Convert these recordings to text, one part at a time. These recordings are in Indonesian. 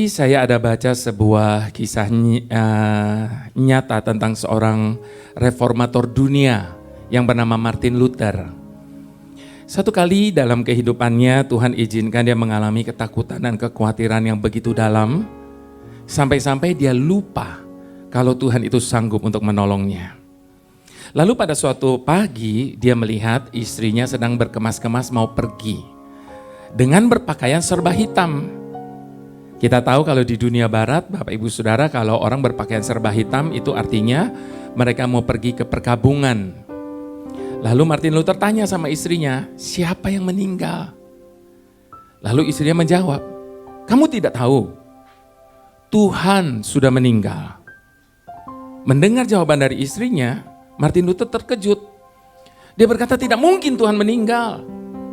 Saya ada baca sebuah kisah nyata tentang seorang reformator dunia yang bernama Martin Luther. Satu kali dalam kehidupannya Tuhan izinkan dia mengalami ketakutan dan kekhawatiran yang begitu dalam, sampai-sampai dia lupa kalau Tuhan itu sanggup untuk menolongnya. Lalu pada suatu pagi dia melihat istrinya sedang berkemas-kemas mau pergi dengan berpakaian serba hitam. Kita tahu kalau di dunia barat, Bapak Ibu Saudara, kalau orang berpakaian serba hitam itu artinya mereka mau pergi ke perkabungan. Lalu Martin Luther tanya sama istrinya, siapa yang meninggal? Lalu istrinya menjawab, kamu tidak tahu, Tuhan sudah meninggal. Mendengar jawaban dari istrinya, Martin Luther terkejut. Dia berkata, tidak mungkin Tuhan meninggal,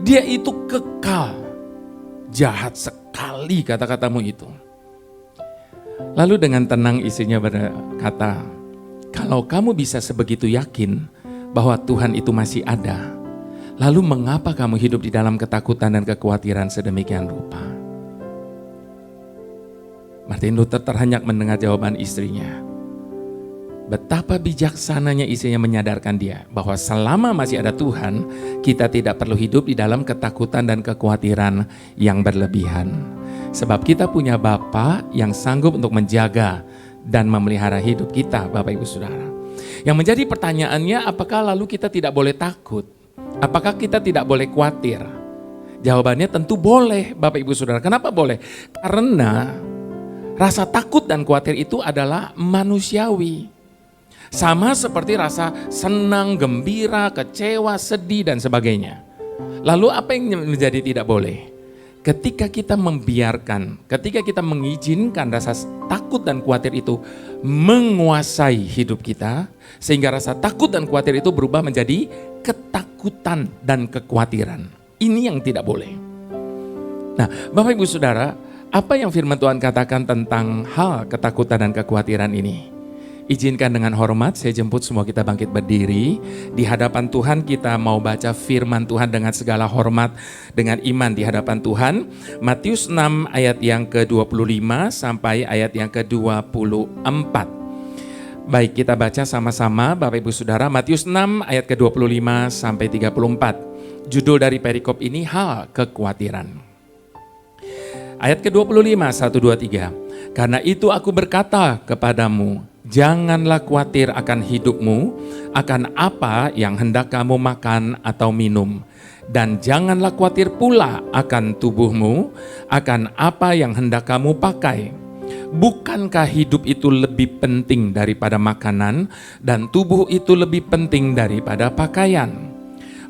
dia itu kekal. Jahat sekali kata-katamu itu. Lalu dengan tenang istrinya berkata, kalau kamu bisa sebegitu yakin bahwa Tuhan itu masih ada, lalu mengapa kamu hidup di dalam ketakutan dan kekhawatiran sedemikian rupa? Martin Luther terhenyak mendengar jawaban istrinya. Betapa bijaksananya istrinya menyadarkan dia bahwa selama masih ada Tuhan, kita tidak perlu hidup di dalam ketakutan dan kekhawatiran yang berlebihan. Sebab kita punya Bapa yang sanggup untuk menjaga dan memelihara hidup kita, Bapak Ibu Saudara. Yang menjadi pertanyaannya, apakah lalu kita tidak boleh takut? Apakah kita tidak boleh khawatir? Jawabannya tentu boleh, Bapak Ibu Saudara. Kenapa boleh? Karena rasa takut dan khawatir itu adalah manusiawi. Sama seperti rasa senang, gembira, kecewa, sedih, dan sebagainya. Lalu apa yang menjadi tidak boleh? Ketika kita membiarkan, ketika kita mengizinkan rasa takut dan khawatir itu menguasai hidup kita, sehingga rasa takut dan khawatir itu berubah menjadi ketakutan dan kekhawatiran. Ini yang tidak boleh. Nah, Bapak Ibu Saudara, apa yang firman Tuhan katakan tentang hal ketakutan dan kekhawatiran ini? Izinkan dengan hormat saya jemput semua kita bangkit berdiri. Di hadapan Tuhan kita mau baca firman Tuhan dengan segala hormat, dengan iman di hadapan Tuhan. Matius 6 ayat yang ke-25 sampai ayat yang ke-24. Baik, kita baca sama-sama Bapak Ibu Saudara. Matius 6 ayat ke-25 sampai 34. Judul dari perikop ini hal kekhawatiran. Ayat ke-25, 1, 2, 3. Karena itu aku berkata kepadamu, janganlah khawatir akan hidupmu, akan apa yang hendak kamu makan atau minum. Dan janganlah khawatir pula akan tubuhmu, akan apa yang hendak kamu pakai. Bukankah hidup itu lebih penting daripada makanan, dan tubuh itu lebih penting daripada pakaian?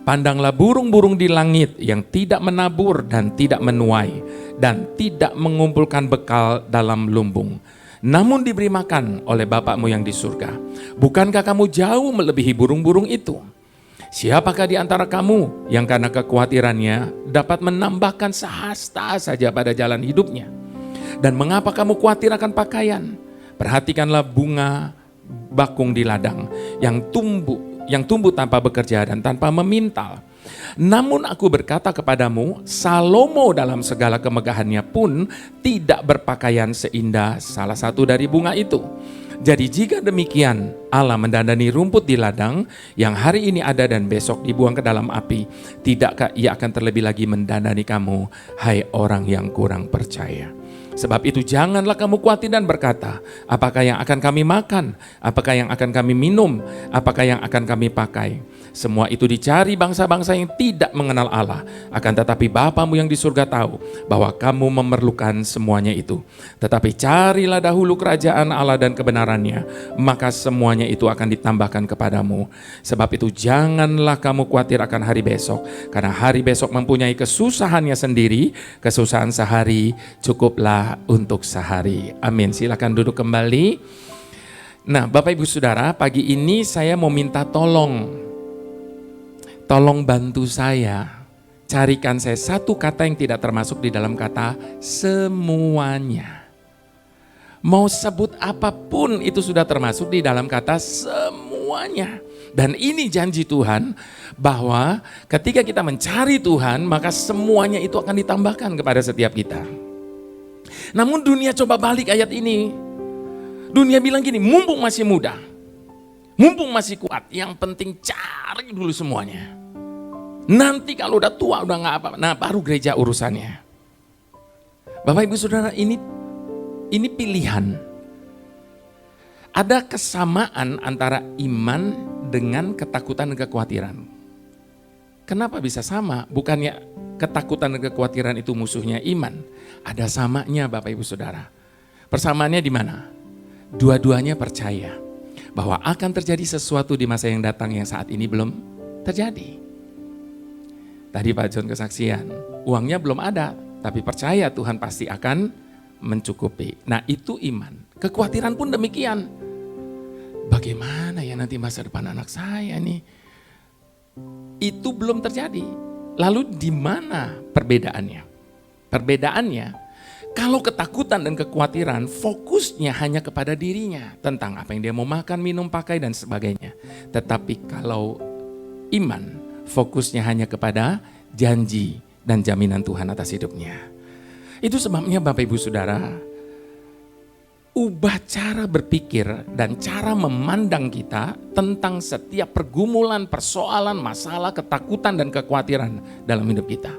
Pandanglah burung-burung di langit yang tidak menabur dan tidak menuai, dan tidak mengumpulkan bekal dalam lumbung, namun diberi makan oleh Bapakmu yang di surga. Bukankah kamu jauh melebihi burung-burung itu? Siapakah di antara kamu yang karena kekhawatirannya dapat menambahkan sehasta saja pada jalan hidupnya? Dan mengapa kamu khawatir akan pakaian? Perhatikanlah bunga bakung di ladang yang tumbuh tanpa bekerja dan tanpa memintal. Namun aku berkata kepadamu, Salomo dalam segala kemegahannya pun tidak berpakaian seindah salah satu dari bunga itu. Jadi jika demikian Allah mendandani rumput di ladang yang hari ini ada dan besok dibuang ke dalam api, tidakkah Ia akan terlebih lagi mendandani kamu, hai orang yang kurang percaya? Sebab itu janganlah kamu khawatir dan berkata, apakah yang akan kami makan? Apakah yang akan kami minum? Apakah yang akan kami pakai? Semua itu dicari bangsa-bangsa yang tidak mengenal Allah. Akan tetapi Bapamu yang di surga tahu bahwa kamu memerlukan semuanya itu. Tetapi carilah dahulu kerajaan Allah dan kebenarannya, maka semuanya itu akan ditambahkan kepadamu. Sebab itu janganlah kamu khawatir akan hari besok, karena hari besok mempunyai kesusahannya sendiri. Kesusahan sehari cukuplah untuk sehari. Amin. Silakan duduk kembali. Nah, Bapak Ibu Saudara, pagi ini saya mau minta tolong bantu saya, carikan saya satu kata yang tidak termasuk di dalam kata semuanya. Mau sebut apapun itu sudah termasuk di dalam kata semuanya. Dan ini janji Tuhan bahwa ketika kita mencari Tuhan, maka semuanya itu akan ditambahkan kepada setiap kita. Namun dunia coba balik ayat ini. Dunia bilang gini, mumpung masih muda, mumpung masih kuat, yang penting cari dulu semuanya. Nanti kalau udah tua, udah gak apa-apa, nah baru gereja urusannya. Bapak Ibu Saudara, ini pilihan. Ada kesamaan antara iman dengan ketakutan dan kekhawatiran. Kenapa bisa sama? Bukannya ketakutan dan kekhawatiran itu musuhnya iman. Ada samanya Bapak Ibu Saudara. Persamaannya di mana? Dua-duanya percaya bahwa akan terjadi sesuatu di masa yang datang yang saat ini belum terjadi. Tadi Pak John kesaksian, uangnya belum ada, tapi percaya Tuhan pasti akan mencukupi. Nah itu iman. Kekhawatiran pun demikian. Bagaimana ya nanti masa depan anak saya nih? Itu belum terjadi. Lalu di mana perbedaannya? Perbedaannya, kalau ketakutan dan kekhawatiran fokusnya hanya kepada dirinya, tentang apa yang dia mau makan, minum, pakai dan sebagainya. Tetapi kalau iman, fokusnya hanya kepada janji dan jaminan Tuhan atas hidupnya. Itu sebabnya Bapak Ibu Saudara, ubah cara berpikir dan cara memandang kita tentang setiap pergumulan, persoalan, masalah, ketakutan dan kekhawatiran dalam hidup kita.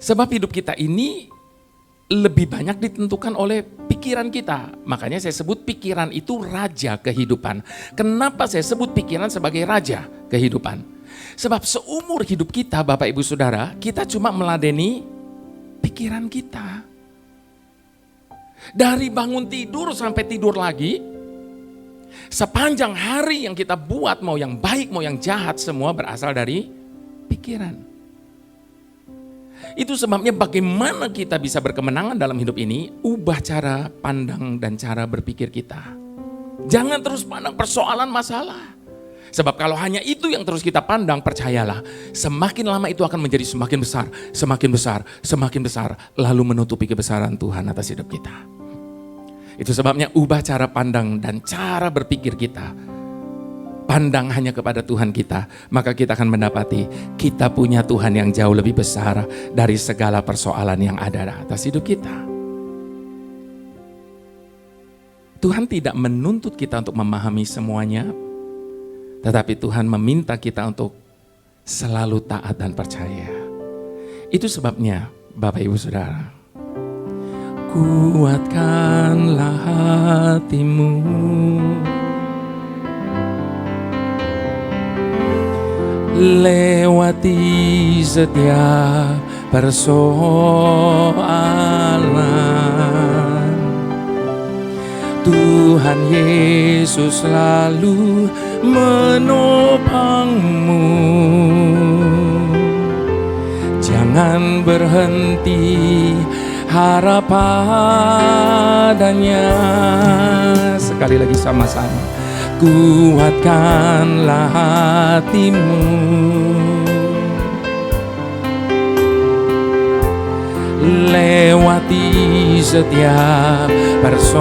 Sebab hidup kita ini lebih banyak ditentukan oleh pikiran kita. Makanya saya sebut pikiran itu raja kehidupan. Kenapa saya sebut pikiran sebagai raja kehidupan? Sebab seumur hidup kita Bapak Ibu Saudara, kita cuma meladeni pikiran kita. Dari bangun tidur sampai tidur lagi, sepanjang hari yang kita buat, mau yang baik mau yang jahat, semua berasal dari pikiran. Itu sebabnya bagaimana kita bisa berkemenangan dalam hidup ini, ubah cara pandang dan cara berpikir kita. Jangan terus pandang persoalan masalah. Sebab kalau hanya itu yang terus kita pandang, percayalah, semakin lama itu akan menjadi semakin besar, semakin besar, semakin besar, lalu menutupi kebesaran Tuhan atas hidup kita. Itu sebabnya ubah cara pandang dan cara berpikir kita. Pandang hanya kepada Tuhan kita, maka kita akan mendapati kita punya Tuhan yang jauh lebih besar dari segala persoalan yang ada atas hidup kita. Tuhan tidak menuntut kita untuk memahami semuanya, tetapi Tuhan meminta kita untuk selalu taat dan percaya. Itu sebabnya Bapak Ibu Saudara, kuatkanlah hatimu, lewati setiap persoalan. Tuhan Yesus selalu menopangmu. Jangan berhenti harap padanya. Sekali lagi sama-sama. Kuatkanlah hatimu, lewati setiap persoalan.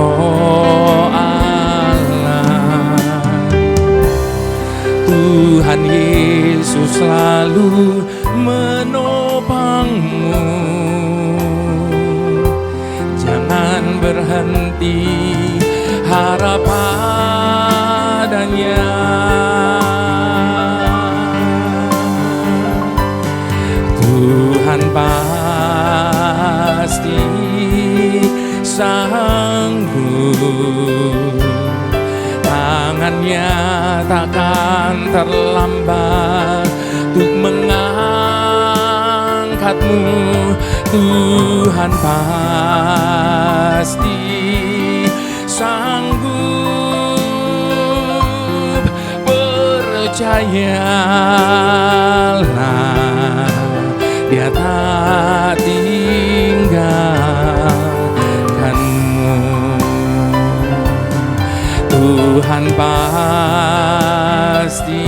Tuhan Yesus selalu menopangmu. Jangan berhenti harap padanya. Tuhan pasti sanggup, tangannya takkan terlambat untuk mengangkatmu. Tuhan pasti sanggup, percayalah, Dia tak tinggalkanmu. Tuhan pasti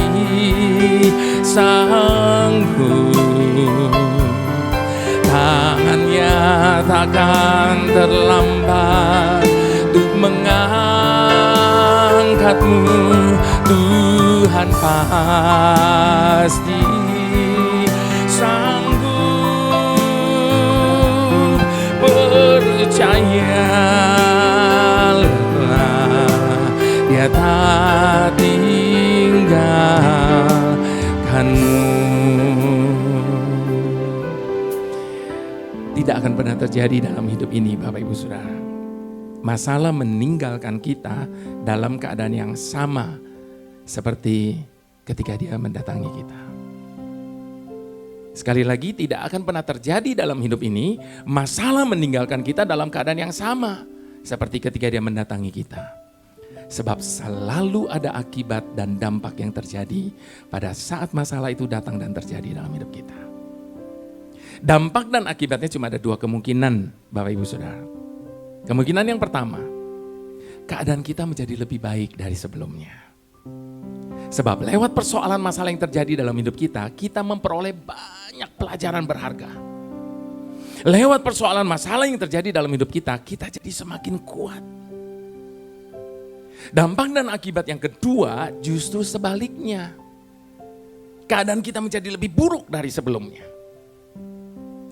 sanggup, tangannya takkan terlambat untuk mengangkatmu. Tuhan pasti sanggup, percayalah, Dia tak tinggalkanmu. Tidak akan pernah terjadi dalam hidup ini, Bapak Ibu Saudara, masalah meninggalkan kita dalam keadaan yang sama seperti ketika Dia mendatangi kita. Sekali lagi, tidak akan pernah terjadi dalam hidup ini masalah meninggalkan kita dalam keadaan yang sama seperti ketika Dia mendatangi kita. Sebab selalu ada akibat dan dampak yang terjadi pada saat masalah itu datang dan terjadi dalam hidup kita. Dampak dan akibatnya cuma ada dua kemungkinan, Bapak Ibu Saudara. Kemungkinan yang pertama, keadaan kita menjadi lebih baik dari sebelumnya. Sebab lewat persoalan masalah yang terjadi dalam hidup kita, kita memperoleh banyak pelajaran berharga. Lewat persoalan masalah yang terjadi dalam hidup kita, kita jadi semakin kuat. Dampak dan akibat yang kedua justru sebaliknya. Keadaan kita menjadi lebih buruk dari sebelumnya.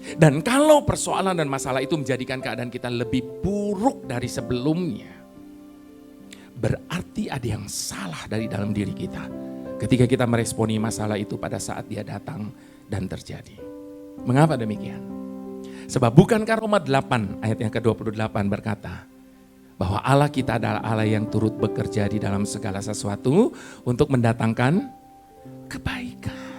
Dan kalau persoalan dan masalah itu menjadikan keadaan kita lebih buruk dari sebelumnya, berarti ada yang salah dari dalam diri kita ketika kita meresponi masalah itu pada saat dia datang dan terjadi. Mengapa demikian? Sebab bukankah Roma 8 ayat yang ke-28 berkata bahwa Allah kita adalah Allah yang turut bekerja di dalam segala sesuatu untuk mendatangkan kebaikan.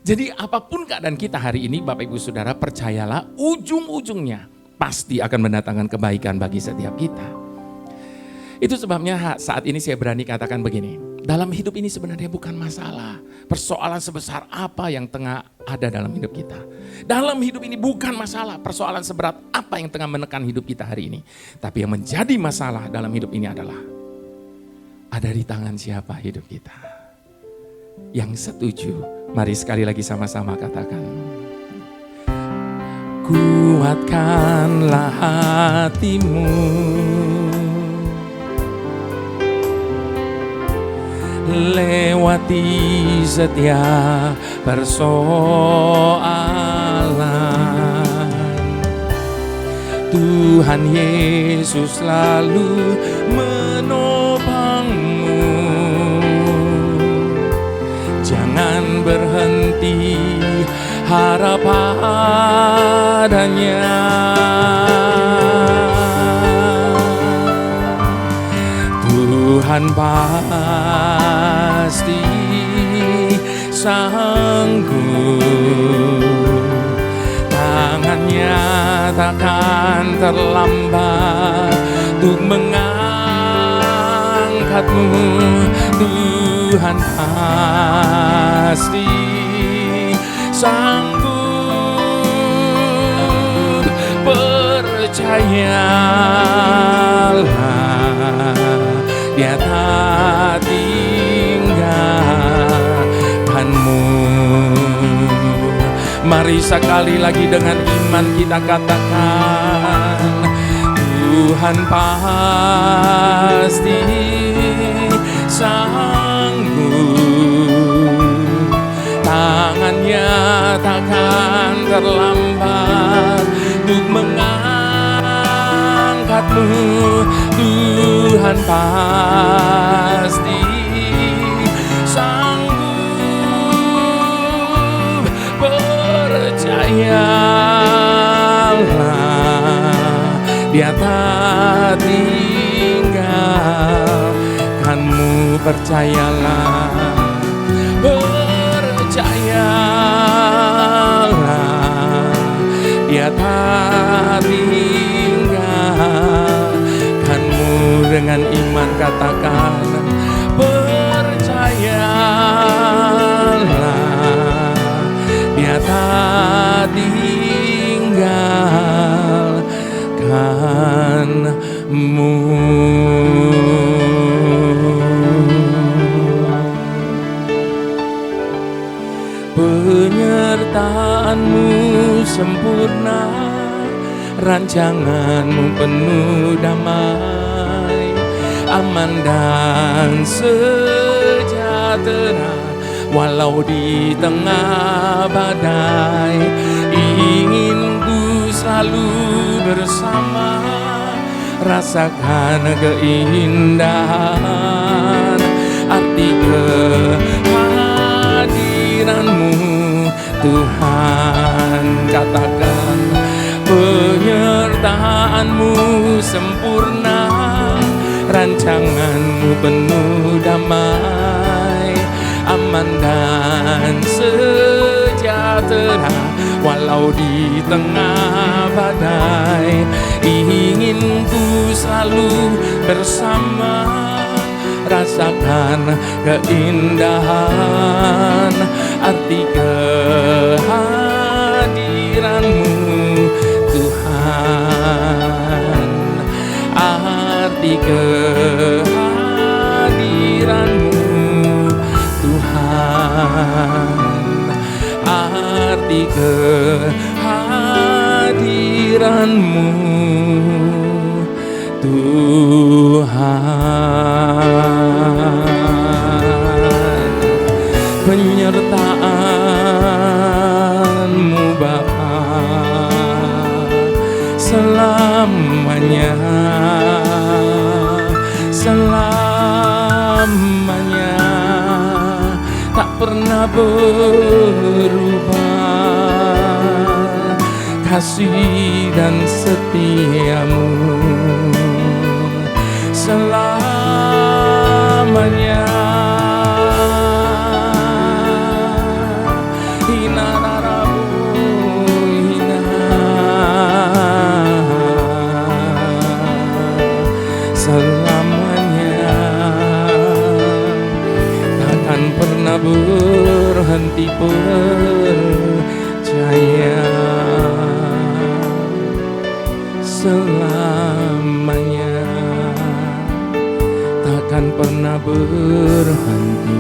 Jadi apapun keadaan kita hari ini, Bapak Ibu Saudara, percayalah ujung-ujungnya pasti akan mendatangkan kebaikan bagi setiap kita. Itu sebabnya saat ini saya berani katakan begini, dalam hidup ini sebenarnya bukan masalah persoalan sebesar apa yang tengah ada dalam hidup kita. Dalam hidup ini bukan masalah persoalan seberat apa yang tengah menekan hidup kita hari ini. Tapi yang menjadi masalah dalam hidup ini adalah ada di tangan siapa hidup kita. Yang setuju, mari sekali lagi sama-sama katakan. Kuatkanlah hatimu, lewati setiap persoalan. Tuhan Yesus selalu menopangmu. Jangan berhenti harap padanya. Tuhan pasti sanggup, tangannya takkan terlambat untuk mengangkatmu. Tuhan pasti sanggup, percayalah, Dia tak tinggalkanmu. Mari sekali lagi dengan iman kita katakan, Tuhan pasti sanggup, tangannya takkan terlambat untuk mengangkatmu. Tuhan pasti sanggup, percayalah, Dia tak tinggalkanmu. Percayalah, percayalah, Dia tak tinggalkanmu. Dengan iman katakan, percayalah, Dia tak tinggalkanmu. Penyertaanmu sempurna, rancanganmu penuh damai, aman dan sejahtera walau di tengah badai. Ingin ku selalu bersama, rasakan keindahan arti kehadiran-Mu Tuhan. Katakan penyertaan-Mu sempurna, rancangan-Mu penuh damai, aman dan sejahtera walau di tengah badai. Ingin ku selalu bersama, rasakan keindahan arti kehadiran-Mu Tuhan, arti kehadiran-Mu Tuhan, arti kehadiran-Mu Tuhan. Penyertaan-Mu Bapa selamanya, selamanya tak pernah berubah. Kasih dan setia-Mu selamanya. Selamanya takkan pernah berhenti percaya, selamanya takkan pernah berhenti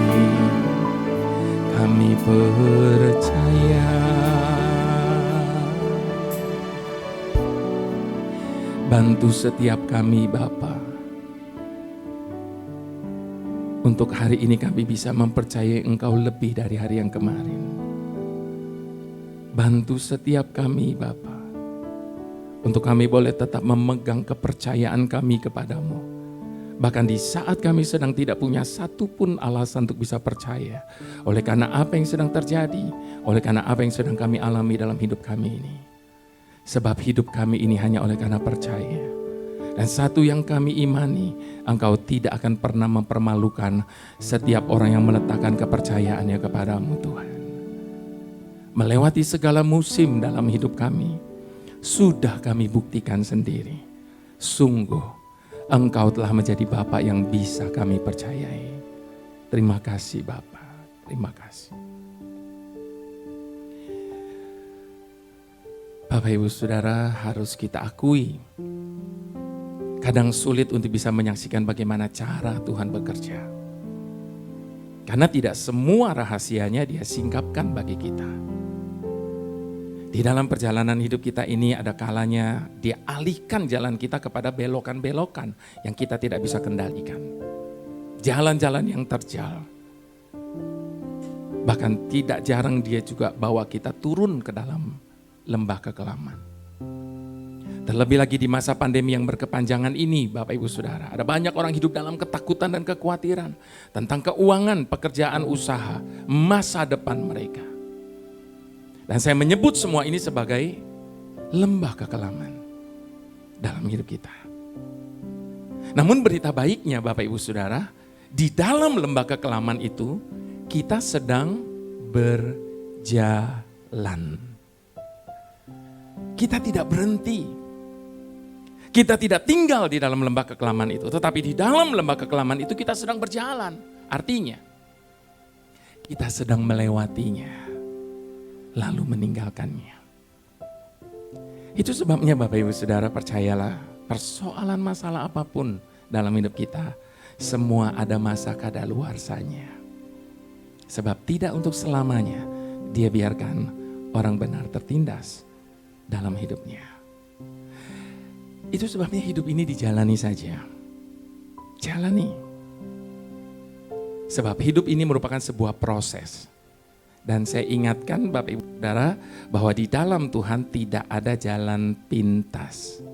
kami percaya. Bantu setiap kami Bapa, untuk hari ini kami bisa mempercayai Engkau lebih dari hari yang kemarin. Bantu setiap kami Bapa, untuk kami boleh tetap memegang kepercayaan kami kepadamu. Bahkan di saat kami sedang tidak punya satupun alasan untuk bisa percaya. Oleh karena apa yang sedang terjadi, oleh karena apa yang sedang kami alami dalam hidup kami ini. Sebab hidup kami ini hanya oleh karena percaya. Dan satu yang kami imani, Engkau tidak akan pernah mempermalukan setiap orang yang meletakkan kepercayaannya kepadamu Tuhan. Melewati segala musim dalam hidup kami, sudah kami buktikan sendiri. Sungguh, Engkau telah menjadi Bapa yang bisa kami percayai. Terima kasih Bapa, terima kasih. Bapak Ibu Saudara, harus kita akui, kadang sulit untuk bisa menyaksikan bagaimana cara Tuhan bekerja. Karena tidak semua rahasianya Dia singkapkan bagi kita. Di dalam perjalanan hidup kita ini ada kalanya Dia alihkan jalan kita kepada belokan-belokan yang kita tidak bisa kendalikan. Jalan-jalan yang terjal. Bahkan tidak jarang Dia juga bawa kita turun ke dalam lembah kekelaman. Terlebih lagi di masa pandemi yang berkepanjangan ini, Bapak Ibu Saudara, ada banyak orang hidup dalam ketakutan dan kekhawatiran tentang keuangan, pekerjaan, usaha, masa depan mereka. Dan saya menyebut semua ini sebagai lembah kekelaman dalam hidup kita. Namun berita baiknya Bapak Ibu Saudara, di dalam lembah kekelaman itu kita sedang berjalan. Kita tidak berhenti. Kita tidak tinggal di dalam lembah kekelaman itu. Tetapi di dalam lembah kekelaman itu kita sedang berjalan. Artinya, kita sedang melewatinya. Lalu meninggalkannya. Itu sebabnya Bapak Ibu Saudara, percayalah, persoalan masalah apapun dalam hidup kita, semua ada masa kadaluarsanya. Sebab tidak untuk selamanya Dia biarkan orang benar tertindas dalam hidupnya. Itu sebabnya hidup ini dijalani saja. Jalani. Sebab hidup ini merupakan sebuah proses. Dan saya ingatkan Bapak Ibu Saudara bahwa di dalam Tuhan tidak ada jalan pintas.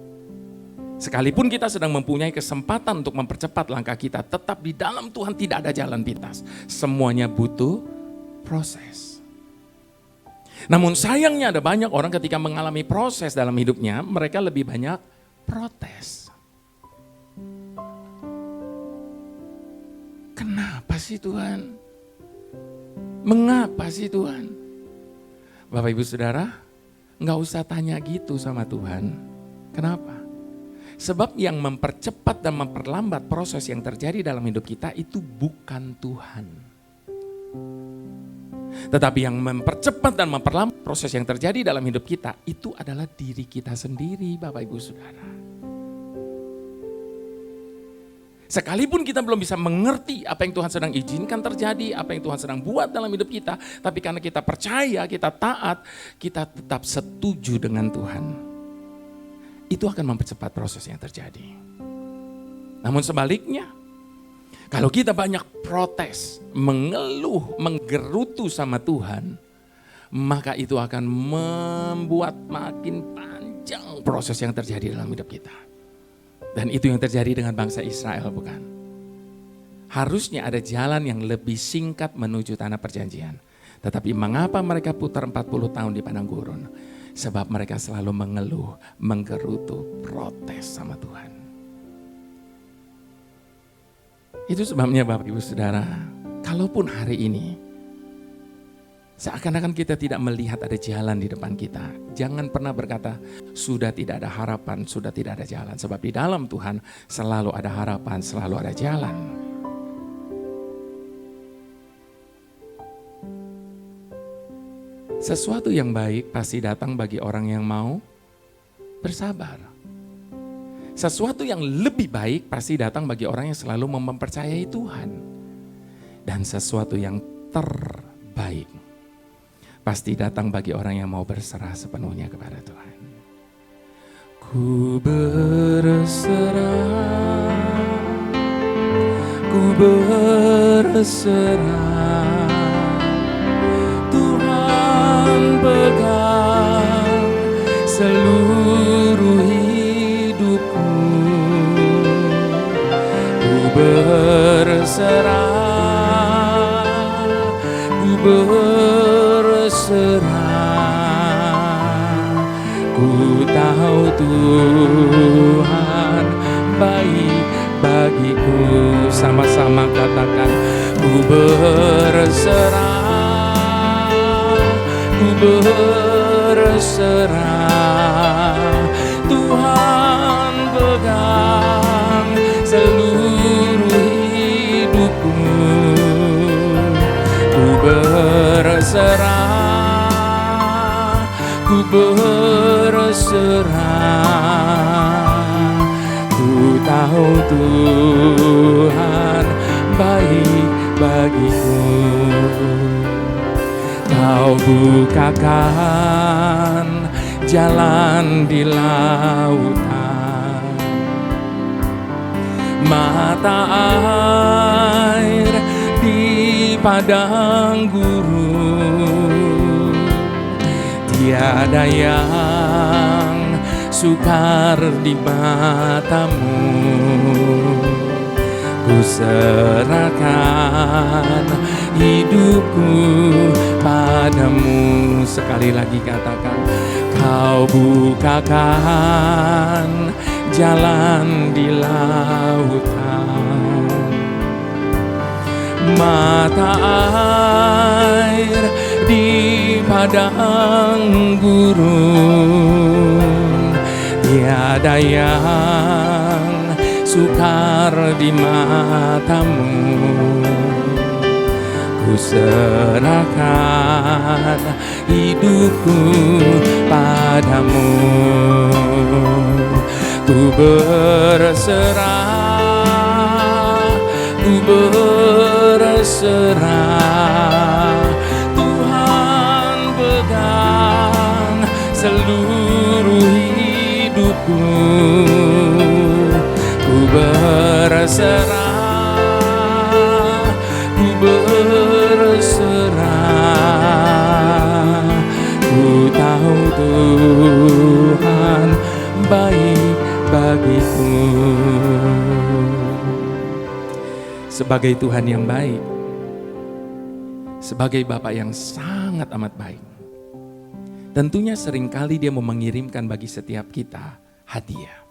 Sekalipun kita sedang mempunyai kesempatan untuk mempercepat langkah kita, tetap di dalam Tuhan tidak ada jalan pintas. Semuanya butuh proses. Namun sayangnya ada banyak orang ketika mengalami proses dalam hidupnya, mereka lebih banyak protes. Kenapa sih Tuhan? Mengapa sih Tuhan? Bapak Ibu Saudara, nggak usah tanya gitu sama Tuhan. Kenapa? Sebab yang mempercepat dan memperlambat proses yang terjadi dalam hidup kita itu bukan Tuhan. Tetapi yang mempercepat dan memperlambat proses yang terjadi dalam hidup kita itu adalah diri kita sendiri, Bapak Ibu Saudara. Sekalipun kita belum bisa mengerti apa yang Tuhan sedang izinkan terjadi, apa yang Tuhan sedang buat dalam hidup kita, tapi karena kita percaya, kita taat, kita tetap setuju dengan Tuhan. Itu akan mempercepat proses yang terjadi. Namun sebaliknya, kalau kita banyak protes, mengeluh, menggerutu sama Tuhan, maka itu akan membuat makin panjang proses yang terjadi dalam hidup kita. Dan itu yang terjadi dengan bangsa Israel, bukan? Harusnya ada jalan yang lebih singkat menuju tanah perjanjian. Tetapi mengapa mereka putar 40 tahun di padang gurun? Sebab mereka selalu mengeluh, menggerutu, protes sama Tuhan. Itu sebabnya Bapak Ibu Saudara, kalaupun hari ini seakan-akan kita tidak melihat ada jalan di depan kita, jangan pernah berkata, sudah tidak ada harapan, sudah tidak ada jalan. Sebab di dalam Tuhan selalu ada harapan, selalu ada jalan. Sesuatu yang baik pasti datang bagi orang yang mau bersabar. Sesuatu yang lebih baik pasti datang bagi orang yang selalu mempercayai Tuhan. Dan sesuatu yang terbaik pasti datang bagi orang yang mau berserah sepenuhnya kepada Tuhan. Ku berserah, Tuhan pegang seluruh hidupku. Ku berserah, ku tahu Tuhan baik bagiku. Sama-sama katakan, ku berserah, Tuhan pegang seluruh hidupku. Ku berserah, ku tahu Tuhan baik bagiku. Kau bukakan jalan di lautan, mata air di padang gurun. Tiada yang sukar di matamu. Ku serahkan hidupku padamu. Sekali lagi katakan, kau bukakan jalan di lautan, mata air di padang gurun. Tiada yang sukar di matamu. Ku serahkan hidupku padamu. Ku berserah, Tuhan pegang seluruh hidupku. Ku berserah, ku tahu Tuhan baik bagi bagiku. Sebagai Tuhan yang baik, sebagai Bapa yang sangat amat baik, tentunya seringkali Dia mau mengirimkan bagi setiap kita hadiah.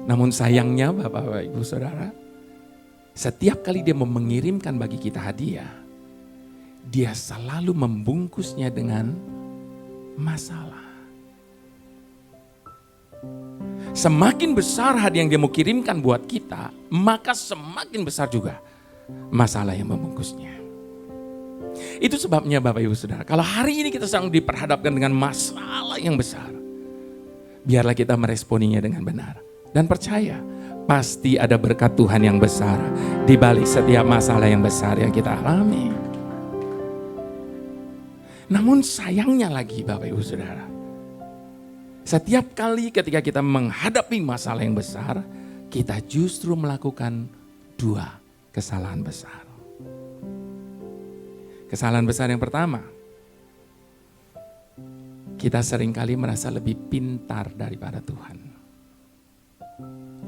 Namun sayangnya Bapak Ibu Saudara, setiap kali Dia mau mengirimkan bagi kita hadiah, Dia selalu membungkusnya dengan masalah. Semakin besar hadiah yang Dia mau kirimkan buat kita, maka semakin besar juga masalah yang membungkusnya. Itu sebabnya Bapak Ibu Saudara, kalau hari ini kita sedang diperhadapkan dengan masalah yang besar, biarlah kita meresponinya dengan benar. Dan percaya, pasti ada berkat Tuhan yang besar di balik setiap masalah yang besar yang kita alami. Namun sayangnya lagi Bapak Ibu Saudara, setiap kali ketika kita menghadapi masalah yang besar, kita justru melakukan dua kesalahan besar. Kesalahan besar yang pertama, kita seringkali merasa lebih pintar daripada Tuhan.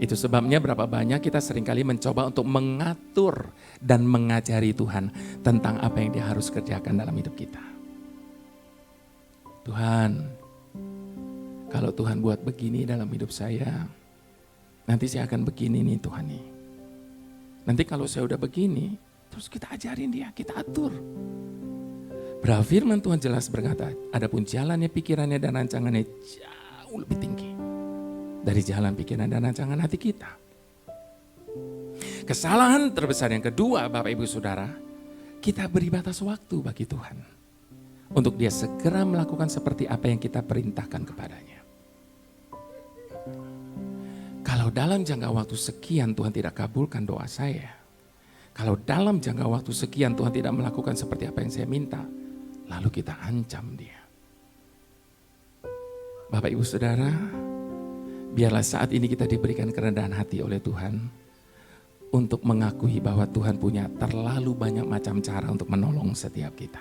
Itu sebabnya berapa banyak kita seringkali mencoba untuk mengatur dan mengajari Tuhan tentang apa yang Dia harus kerjakan dalam hidup kita. Tuhan, kalau Tuhan buat begini dalam hidup saya, nanti saya akan begini nih Tuhan nih. Nanti kalau saya udah begini, terus kita ajarin Dia, kita atur. Berapa firman Tuhan jelas berkata, adapun jalannya, pikirannya dan rancangannya jauh lebih tinggi dari jalan pikiran dan rancangan hati kita. Kesalahan terbesar yang kedua Bapak Ibu Saudara, kita beri batas waktu bagi Tuhan untuk Dia segera melakukan seperti apa yang kita perintahkan kepadanya. Kalau dalam jangka waktu sekian Tuhan tidak kabulkan doa saya, kalau dalam jangka waktu sekian Tuhan tidak melakukan seperti apa yang saya minta, lalu kita ancam Dia. Bapak Ibu Saudara, biarlah saat ini kita diberikan kerendahan hati oleh Tuhan untuk mengakui bahwa Tuhan punya terlalu banyak macam cara untuk menolong setiap kita.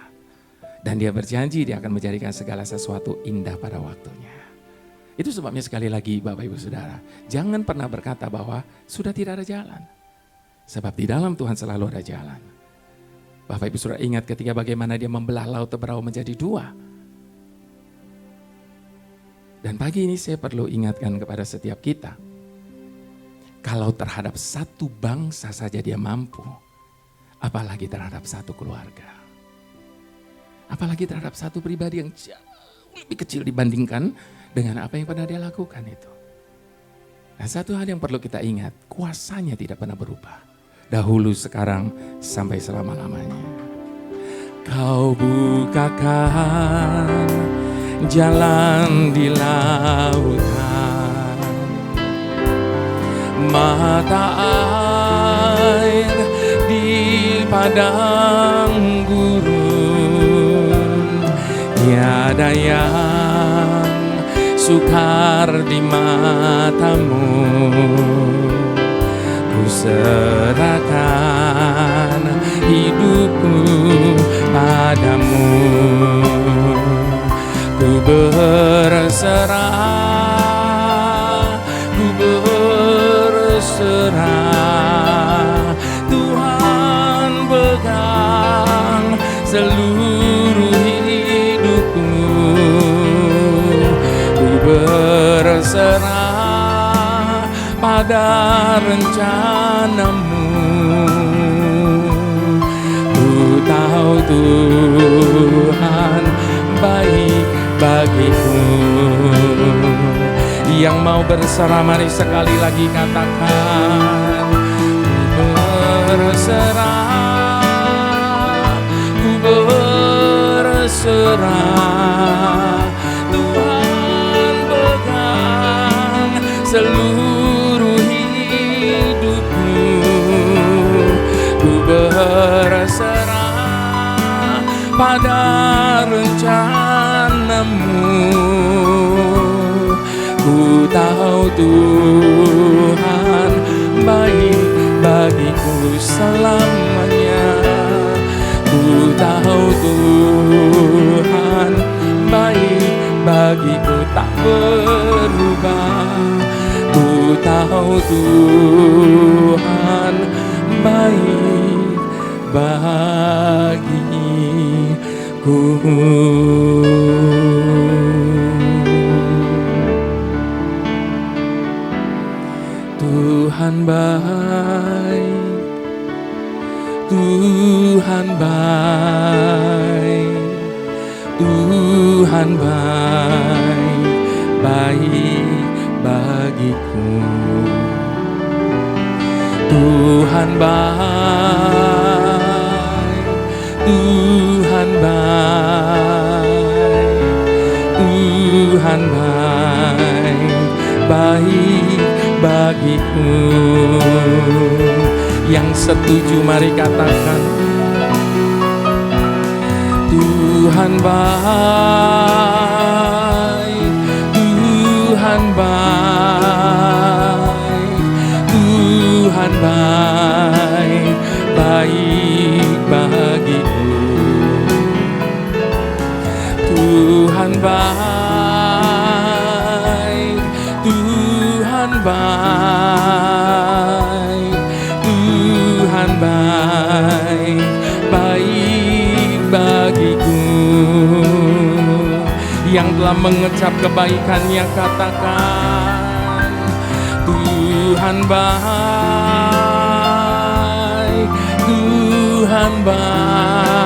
Dan Dia berjanji Dia akan menjadikan segala sesuatu indah pada waktunya. Itu sebabnya sekali lagi Bapak Ibu Saudara, jangan pernah berkata bahwa sudah tidak ada jalan. Sebab di dalam Tuhan selalu ada jalan. Bapak Ibu Saudara ingat ketika bagaimana Dia membelah laut Teberau menjadi dua. Dan pagi ini saya perlu ingatkan kepada setiap kita, kalau terhadap satu bangsa saja Dia mampu, apalagi terhadap satu keluarga. Apalagi terhadap satu pribadi yang jauh lebih kecil dibandingkan dengan apa yang pernah Dia lakukan itu. Nah, satu hal yang perlu kita ingat, kuasanya tidak pernah berubah. Dahulu, sekarang, sampai selama-lamanya. Kau bukakan jalan di lautan, mata air di padang gurun, tiada yang sukar di matamu. Ku serahkan hidupku padamu. Ku berserah, ku berserah. Tuhan pegang seluruh hidupku. Ku berserah pada rencanamu. Ku tahu Tuhan baik bagiku. Yang mau berserah, mari sekali lagi katakan, ku berserah, ku berserah. Tuhan pegang seluruh hidupku. Ku berserah pada rencanamu. Ku tahu Tuhan baik bagiku selamanya. Ku tahu Tuhan baik bagiku, tak berubah. tahu Tuhan baik bagiku. Tuhan baik, Tuhan baik, Tuhan baik, baik bagiku. Tuhan baik, Tuhan baik, Tuhan baik, baik bagiku. Yang setuju mari katakan, Tuhan baik, Tuhan baik, Tuhan baik, baik bagiku. Tuhan baik, Tuhan baik, Tuhan baik, baik bagiku. Yang telah mengecap kebaikannya katakan, Tuhan baik, Tuhan baik,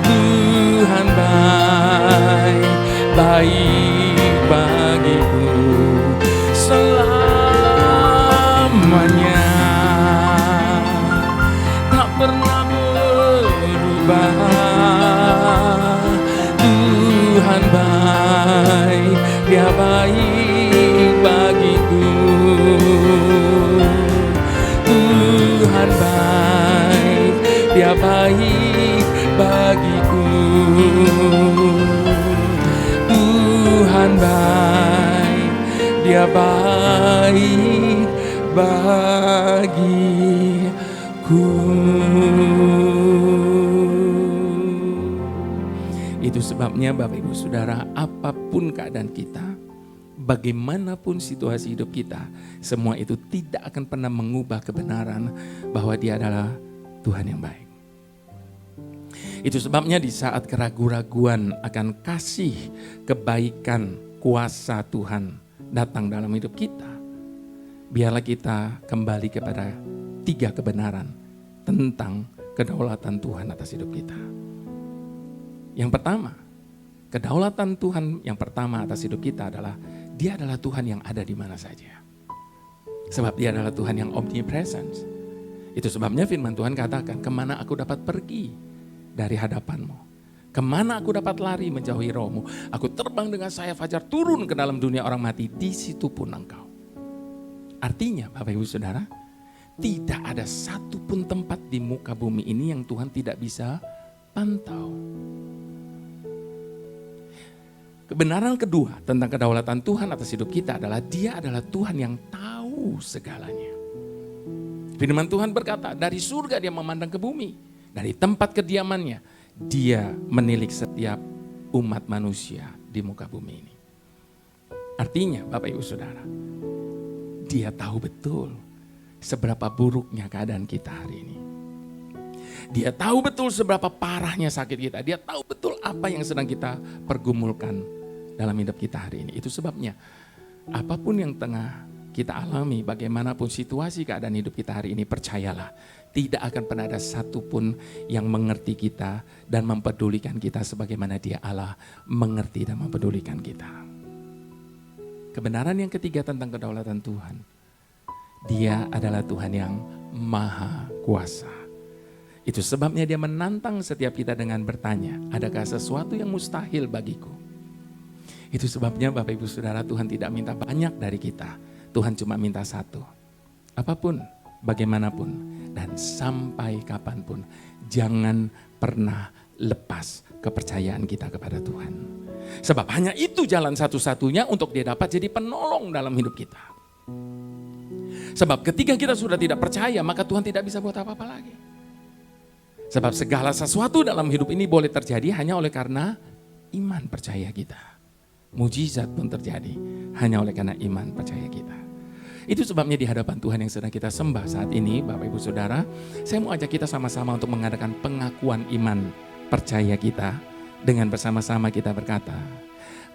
Tuhan baik, baik bagiku selamanya, tak pernah berubah. Tuhan baik, Dia baik bagiku. Tuhan baik, Dia baik bagiku. Tuhan baik, Dia baik bagiku. Itu sebabnya Bapak Ibu Saudara, apapun keadaan kita, bagaimanapun situasi hidup kita, semua itu tidak akan pernah mengubah kebenaran bahwa Dia adalah Tuhan yang baik. Itu sebabnya di saat keraguan-raguan akan kasih kebaikan kuasa Tuhan datang dalam hidup kita, biarlah kita kembali kepada 3 kebenaran tentang kedaulatan Tuhan atas hidup kita. Yang pertama, kedaulatan Tuhan yang pertama atas hidup kita adalah Dia adalah Tuhan yang ada di mana saja. Sebab Dia adalah Tuhan yang omnipresence. Itu sebabnya firman Tuhan katakan, kemana aku dapat pergi dari hadapanmu? Kemana aku dapat lari menjauhi rohmu? Aku terbang dengan sayap fajar turun ke dalam dunia orang mati, di situ pun engkau. Artinya Bapak Ibu Saudara, tidak ada satupun tempat di muka bumi ini yang Tuhan tidak bisa pantau. Kebenaran kedua tentang kedaulatan Tuhan atas hidup kita adalah Dia adalah Tuhan yang tahu segalanya. Firman Tuhan berkata, dari surga Dia memandang ke bumi, dari tempat kediamannya Dia menilik setiap umat manusia di muka bumi ini. Artinya Bapak Ibu Saudara, Dia tahu betul seberapa buruknya keadaan kita hari ini. Dia tahu betul seberapa parahnya sakit kita. Dia tahu betul apa yang sedang kita pergumulkan dalam hidup kita hari ini. Itu sebabnya apapun yang tengah kita alami, bagaimanapun situasi keadaan hidup kita hari ini, percayalah, tidak akan pernah ada satupun yang mengerti kita dan mempedulikan kita sebagaimana Dia Allah mengerti dan mempedulikan kita. Kebenaran yang ketiga tentang kedaulatan Tuhan, Dia adalah Tuhan yang maha kuasa. Itu sebabnya Dia menantang setiap kita dengan bertanya, adakah sesuatu yang mustahil bagiku? Itu sebabnya Bapak Ibu Saudara, Tuhan tidak minta banyak dari kita. Tuhan cuma minta satu. Apapun, bagaimanapun, dan sampai kapanpun, jangan pernah lepas kepercayaan kita kepada Tuhan. Sebab hanya itu jalan satu-satunya untuk Dia dapat jadi penolong dalam hidup kita. Sebab ketika kita sudah tidak percaya, maka Tuhan tidak bisa buat apa-apa lagi. Sebab segala sesuatu dalam hidup ini boleh terjadi hanya oleh karena iman percaya kita. Mujizat pun terjadi hanya oleh karena iman percaya kita. Itu sebabnya di hadapan Tuhan yang sedang kita sembah saat ini, Bapak Ibu Saudara, saya mau ajak kita sama-sama untuk mengadakan pengakuan iman percaya kita. Dengan bersama-sama kita berkata,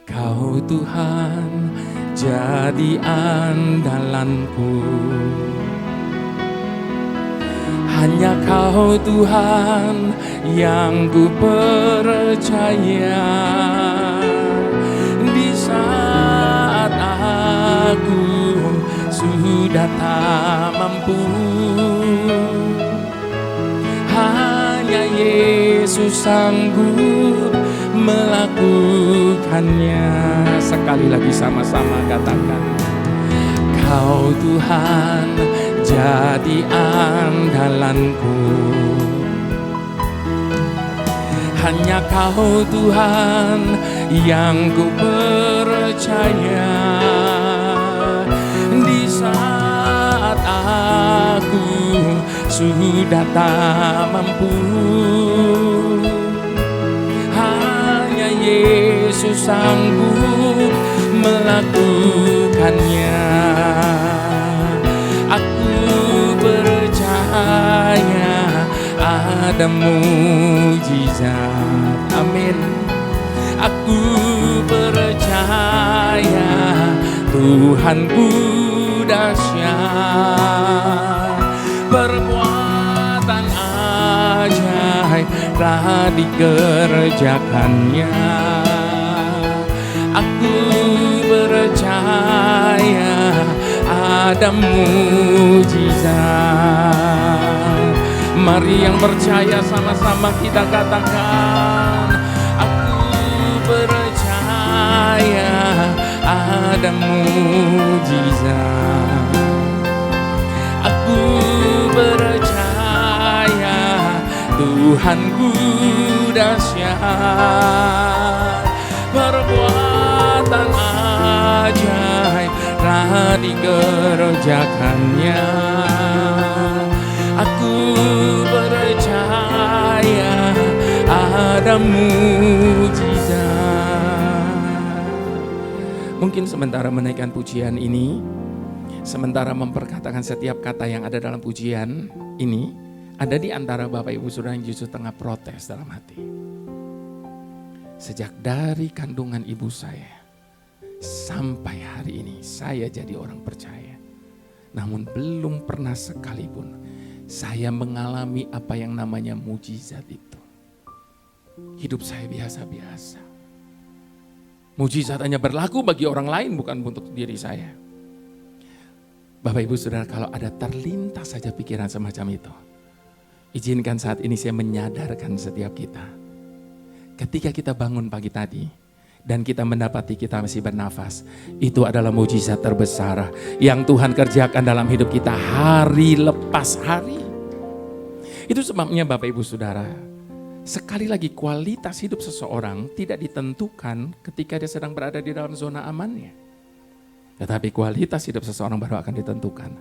Kau Tuhan jadi andalanku, hanya Kau Tuhan yang ku percaya. Di saat aku sudah tak mampu, hanya Yesus sanggup melakukannya. Sekali lagi sama-sama katakan, Kau Tuhan jadi andalanku, hanya Kau Tuhan yang ku percaya. Di saat aku sudah tak mampu, hanya Yesus sanggup melakukannya. Aku percaya ada mujizat, amin. Aku percaya Tuhanku dahsyat, perbuatan ajaib telah dikerjakannya. Aku percaya ada mujizat. Mari yang percaya sama-sama kita katakan, aku percaya ada mujizat. Aku percaya Tuhanku dahsyat, perbuatan ajaib telah dikerjakannya. Aku percaya ada mujizat. Mungkin sementara menaikkan pujian ini, sementara memperkatakan setiap kata yang ada dalam pujian ini, ada di antara Bapak Ibu Saudara yang justru tengah protes dalam hati. Sejak dari kandungan ibu saya sampai hari ini saya jadi orang percaya. Namun belum pernah sekalipun saya mengalami apa yang namanya mujizat itu. Hidup saya biasa-biasa. Mujizat hanya berlaku bagi orang lain, bukan untuk diri saya. Bapak Ibu Saudara, kalau ada terlintas saja pikiran semacam itu, izinkan saat ini saya menyadarkan setiap kita. Ketika kita bangun pagi tadi dan kita mendapati kita masih bernafas, itu adalah mujizat terbesar yang Tuhan kerjakan dalam hidup kita hari lepas hari. Itu sebabnya Bapak Ibu Saudara, sekali lagi kualitas hidup seseorang tidak ditentukan ketika dia sedang berada di dalam zona amannya. Tetapi kualitas hidup seseorang baru akan ditentukan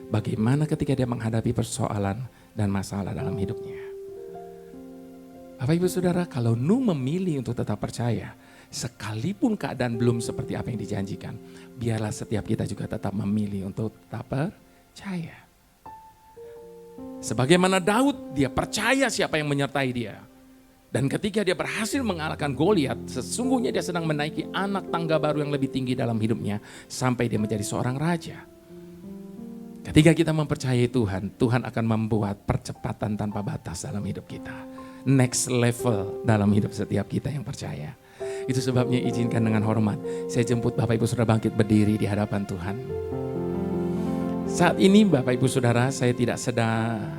bagaimana ketika dia menghadapi persoalan dan masalah dalam hidupnya. Bapak Ibu Saudara, kalau Nuh memilih untuk tetap percaya, sekalipun keadaan belum seperti apa yang dijanjikan, biarlah setiap kita juga tetap memilih untuk tetap percaya. Sebagaimana Daud, dia percaya siapa yang menyertai dia. Dan ketika dia berhasil mengalahkan Goliat, sesungguhnya dia sedang menaiki anak tangga baru yang lebih tinggi dalam hidupnya, sampai dia menjadi seorang raja. Ketika kita mempercayai Tuhan, Tuhan akan membuat percepatan tanpa batas dalam hidup kita. Next level dalam hidup setiap kita yang percaya. Itu sebabnya izinkan dengan hormat, saya jemput Bapak Ibu Saudara bangkit berdiri di hadapan Tuhan. Saat ini Bapak Ibu Saudara, saya tidak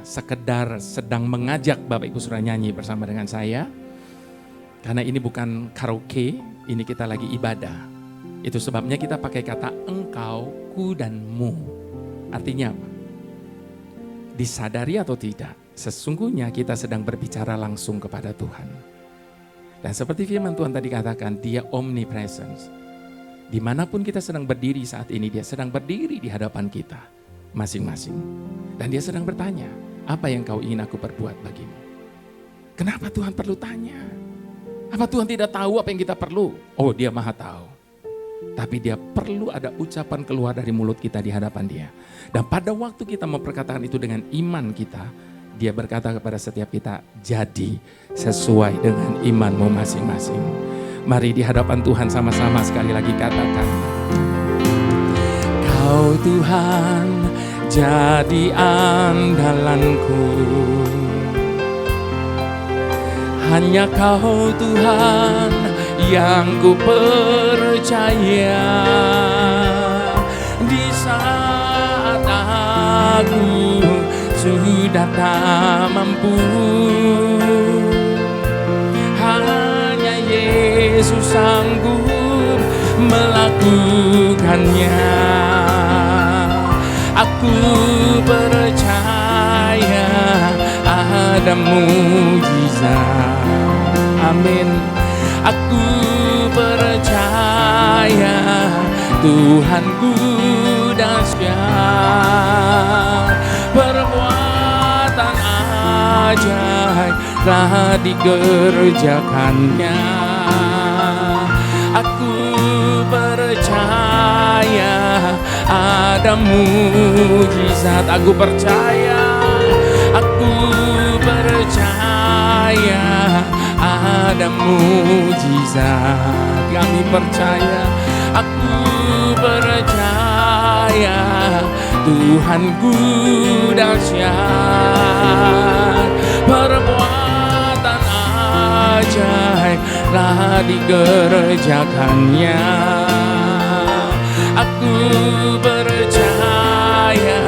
sekedar sedang mengajak Bapak Ibu Saudara nyanyi bersama dengan saya. Karena ini bukan karaoke, ini kita lagi ibadah. Itu sebabnya kita pakai kata engkau, ku dan mu. Artinya apa? Disadari atau tidak, sesungguhnya kita sedang berbicara langsung kepada Tuhan. Dan seperti firman Tuhan tadi katakan, dia omnipresence. Dimanapun kita sedang berdiri saat ini, dia sedang berdiri di hadapan kita masing-masing. Dan dia sedang bertanya, apa yang kau ingin aku perbuat bagimu? Kenapa Tuhan perlu tanya? Apa Tuhan tidak tahu apa yang kita perlu? Oh, dia maha tahu. Tapi dia perlu ada ucapan keluar dari mulut kita di hadapan dia. Dan pada waktu kita memperkatakan itu dengan iman kita, dia berkata kepada setiap kita, jadi sesuai dengan imanmu masing-masing. Mari di hadapan Tuhan sama-sama sekali lagi katakan, Kau Tuhan jadi andalanku, hanya Kau Tuhan yang ku percaya. Di saat aku sudah tak mampu, hanya Yesus sanggup melakukannya. Aku percaya ada mujizat. Amin. Aku percaya Tuhanku dahsyat, perbuatan ajaib telah dikerjakannya. Aku percaya ada mujizat. Aku percaya, aku percaya ada mujizat. Kami percaya, aku percaya Tuhanku dahsyat, perbuatan ajaib telah dikerjakannya. Aku percaya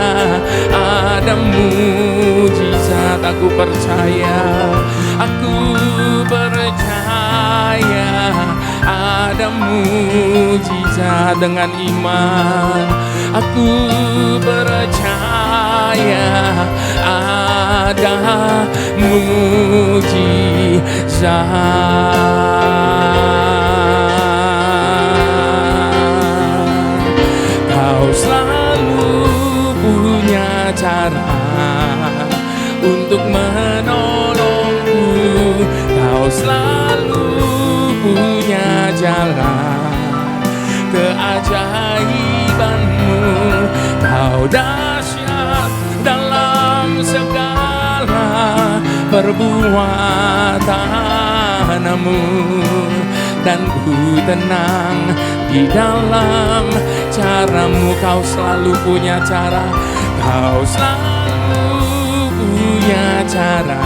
ada mujizat. Aku percaya, aku percaya ada mujizat. Dengan iman aku percaya ada mujizat. Kau selalu punya cara untuk menolongku. Kau selalu punya jalan keajaibanmu. Kau dahsyat dalam segala perbuatanmu, dan ku tenang di dalam caramu. Kau selalu punya cara, kau selalu punya cara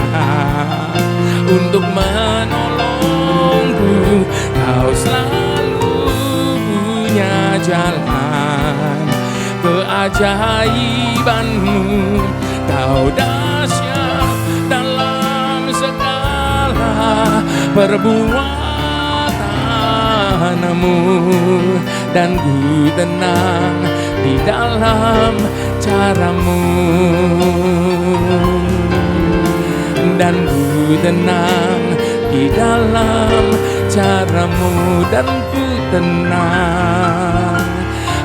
untuk menolongku. Kau selalu punya jalan keajaibanmu. Kau dahsyat dalam segala perbuatanmu, dan ku tenang di dalam caramu. Dan ku tenang di dalam caramu. Dan ku tenang,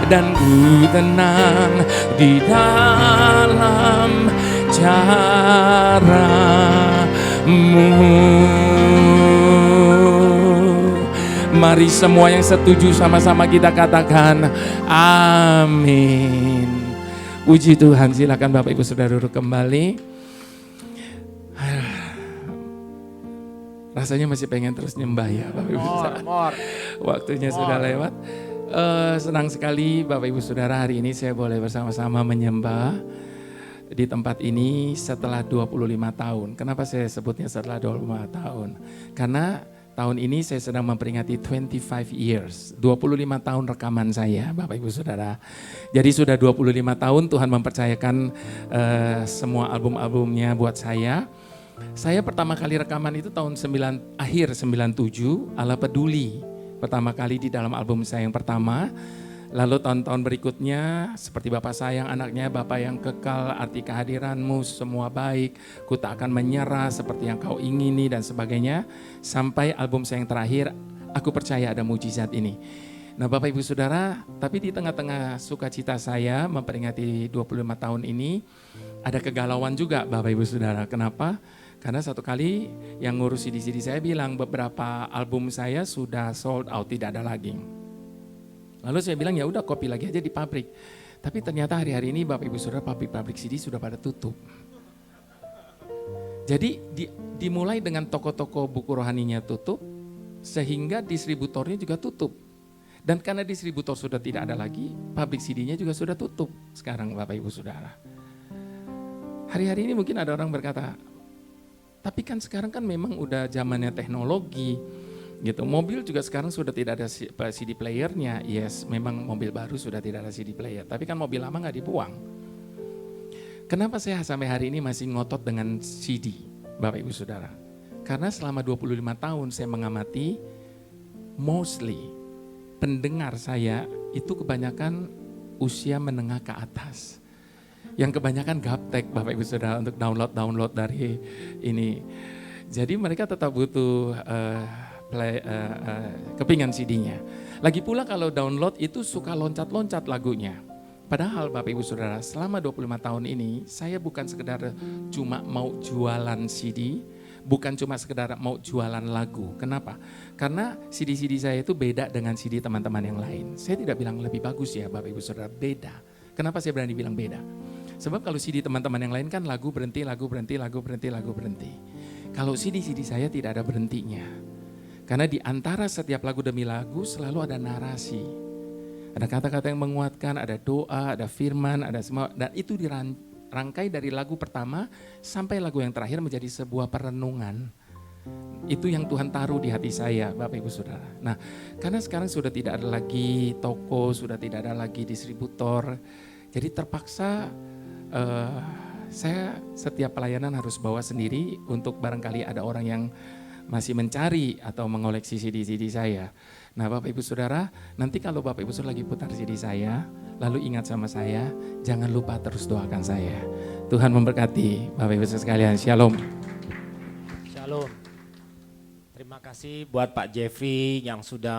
dan ku tenang di dalam caramu. Mari semua yang setuju sama-sama kita katakan amin. Puji Tuhan. Silakan Bapak Ibu Saudara duduk kembali. Rasanya masih pengen terus nyembah ya Bapak Ibu Saudara. Waktunya sudah lewat. Senang sekali Bapak Ibu Saudara, hari ini saya boleh bersama-sama menyembah di tempat ini setelah 25 tahun. Kenapa saya sebutnya setelah 25 tahun? Karena tahun ini saya sedang memperingati 25 years, 25 tahun rekaman saya Bapak Ibu Saudara. Jadi sudah 25 tahun Tuhan mempercayakan semua album-albumnya buat saya. Saya pertama kali rekaman itu tahun akhir 97, Allah Peduli. Pertama kali di dalam album saya yang pertama. Lalu tahun-tahun berikutnya seperti Bapak sayang anaknya, Bapak yang kekal, arti kehadiranmu, semua baik, ku tak akan menyerah seperti yang kau ingini dan sebagainya. Sampai album saya yang terakhir, aku percaya ada mujizat ini. Nah Bapak Ibu Saudara, tapi di tengah-tengah sukacita saya memperingati 25 tahun ini, ada kegalauan juga Bapak Ibu Saudara. Kenapa? Karena satu kali yang ngurusi di sini saya bilang beberapa album saya sudah sold out, tidak ada lagi. Lalu saya bilang ya udah copy lagi aja di pabrik. Tapi ternyata hari-hari ini Bapak Ibu Saudara pabrik-pabrik CD sudah pada tutup. Jadi dimulai dengan toko-toko buku rohaninya tutup, sehingga distributornya juga tutup. Dan karena distributor sudah tidak ada lagi, pabrik CD-nya juga sudah tutup sekarang Bapak Ibu Saudara. Hari-hari ini mungkin ada orang berkata, tapi kan sekarang kan memang udah zamannya teknologi gitu. Mobil juga sekarang sudah tidak ada CD playernya. Yes, memang mobil baru sudah tidak ada CD player, tapi kan mobil lama nggak dibuang. Kenapa saya sampai hari ini masih ngotot dengan CD, Bapak Ibu Saudara? Karena selama 25 tahun saya mengamati, mostly pendengar saya itu kebanyakan usia menengah ke atas. Yang kebanyakan gaptek Bapak Ibu Saudara untuk download dari ini. Jadi mereka tetap butuh kepingan CD-nya. Lagi pula kalau download itu suka loncat-loncat lagunya. Padahal Bapak Ibu Saudara, selama 25 tahun ini saya bukan sekedar cuma mau jualan CD, bukan cuma sekedar mau jualan lagu. Kenapa? Karena CD-CD saya itu beda dengan CD teman-teman yang lain. Saya tidak bilang lebih bagus ya Bapak Ibu Saudara, beda. Kenapa saya berani bilang beda? Sebab kalau CD teman-teman yang lain kan lagu berhenti, lagu berhenti, lagu berhenti, lagu berhenti. Kalau CD-CD saya tidak ada berhentinya. Karena di antara setiap lagu demi lagu selalu ada narasi. Ada kata-kata yang menguatkan, ada doa, ada firman, ada semua. Dan itu dirangkai dari lagu pertama sampai lagu yang terakhir menjadi sebuah perenungan. Itu yang Tuhan taruh di hati saya, Bapak Ibu Saudara. Nah, karena sekarang sudah tidak ada lagi toko, sudah tidak ada lagi distributor. Jadi terpaksa saya setiap pelayanan harus bawa sendiri untuk barangkali ada orang yang masih mencari atau mengoleksi CD-CD saya. Nah Bapak Ibu Saudara, nanti kalau Bapak Ibu Saudara lagi putar CD saya, lalu ingat sama saya, jangan lupa terus doakan saya. Tuhan memberkati Bapak Ibu Saudara sekalian, Shalom. Shalom. Terima kasih buat Pak Jeffrey yang sudah